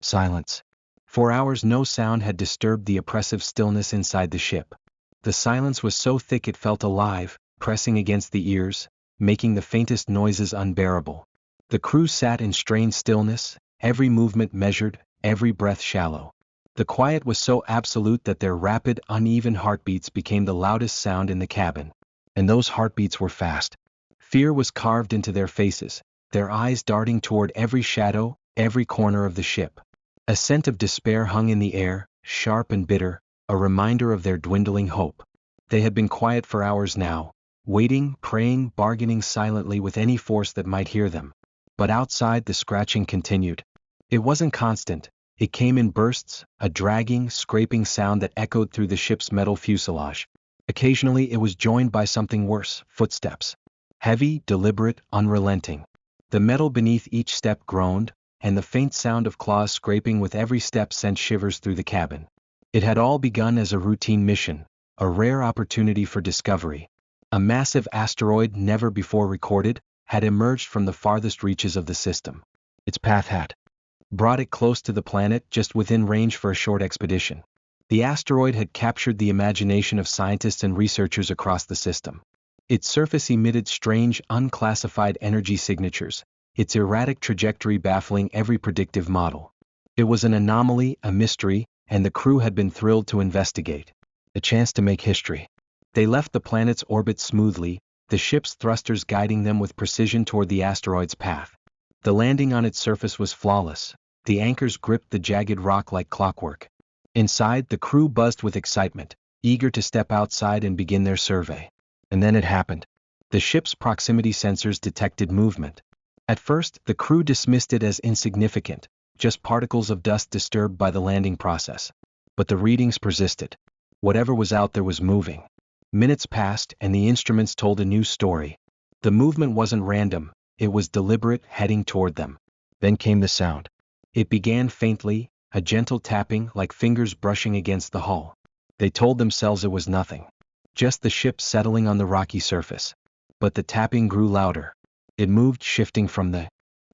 Silence. For hours no sound had disturbed the oppressive stillness inside the ship. The silence was so thick it felt alive, pressing against the ears, making the faintest noises unbearable. The crew sat in strained stillness, every movement measured, every breath shallow. The quiet was so absolute that their rapid, uneven heartbeats became the loudest sound in the cabin. And those heartbeats were fast. Fear was carved into their faces, their eyes darting toward every shadow, every corner of the ship. A scent of despair hung in the air, sharp and bitter, a reminder of their dwindling hope. They had been quiet for hours now, waiting, praying, bargaining silently with any force that might hear them. But outside the scratching continued. It wasn't constant. It came in bursts, a dragging, scraping sound that echoed through the ship's metal fuselage. Occasionally it was joined by something worse, footsteps. Heavy, deliberate, unrelenting. The metal beneath each step groaned, and the faint sound of claws scraping with every step sent shivers through the cabin. It had all begun as a routine mission, a rare opportunity for discovery. A massive asteroid never before recorded had emerged from the farthest reaches of the system. Its path had brought it close to the planet, just within range for a short expedition. The asteroid had captured the imagination of scientists and researchers across the system. Its surface emitted strange, unclassified energy signatures, its erratic trajectory baffling every predictive model. It was an anomaly, a mystery, and the crew had been thrilled to investigate. A chance to make history. They left the planet's orbit smoothly, the ship's thrusters guiding them with precision toward the asteroid's path. The landing on its surface was flawless. The anchors gripped the jagged rock like clockwork. Inside, the crew buzzed with excitement, eager to step outside and begin their survey. And then it happened. The ship's proximity sensors detected movement. At first, the crew dismissed it as insignificant, just particles of dust disturbed by the landing process. But the readings persisted. Whatever was out there was moving. Minutes passed, and the instruments told a new story. The movement wasn't random, it was deliberate, heading toward them. Then came the sound. It began faintly, a gentle tapping like fingers brushing against the hull. They told themselves it was nothing. Just the ship settling on the rocky surface. But the tapping grew louder. It moved, shifting from the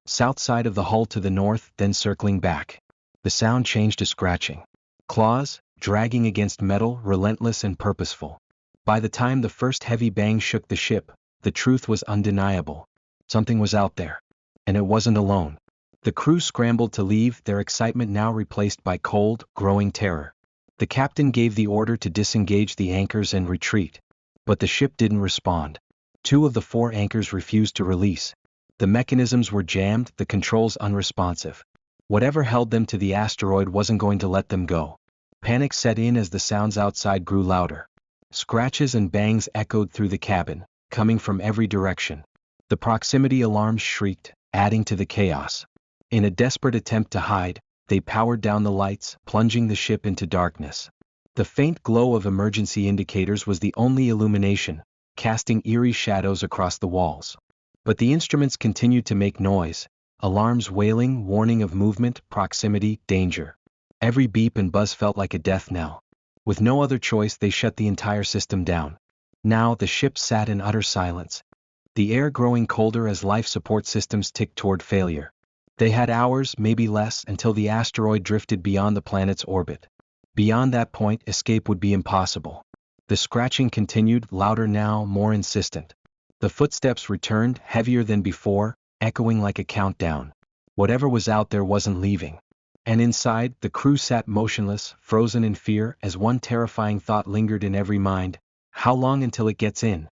south side of the hull to the north, then circling back. The sound changed to scratching. Claws, dragging against metal, relentless and purposeful. By the time the first heavy bang shook the ship, the truth was undeniable. Something was out there. And it wasn't alone. The crew scrambled to leave, their excitement now replaced by cold, growing terror. The captain gave the order to disengage the anchors and retreat. But the ship didn't respond. 2 of the 4 anchors refused to release. The mechanisms were jammed, the controls unresponsive. Whatever held them to the asteroid wasn't going to let them go. Panic set in as the sounds outside grew louder. Scratches and bangs echoed through the cabin, coming from every direction. The proximity alarms shrieked, adding to the chaos. In a desperate attempt to hide, they powered down the lights, plunging the ship into darkness. The faint glow of emergency indicators was the only illumination, casting eerie shadows across the walls. But the instruments continued to make noise, alarms wailing, warning of movement, proximity, danger. Every beep and buzz felt like a death knell. With no other choice, they shut the entire system down. Now the ship sat in utter silence. The air growing colder as life support systems ticked toward failure. They had hours, maybe less, until the asteroid drifted beyond the planet's orbit. Beyond that point, escape would be impossible. The scratching continued, louder now, more insistent. The footsteps returned, heavier than before, echoing like a countdown. Whatever was out there wasn't leaving. And inside, the crew sat motionless, frozen in fear, as one terrifying thought lingered in every mind. How long until it gets in?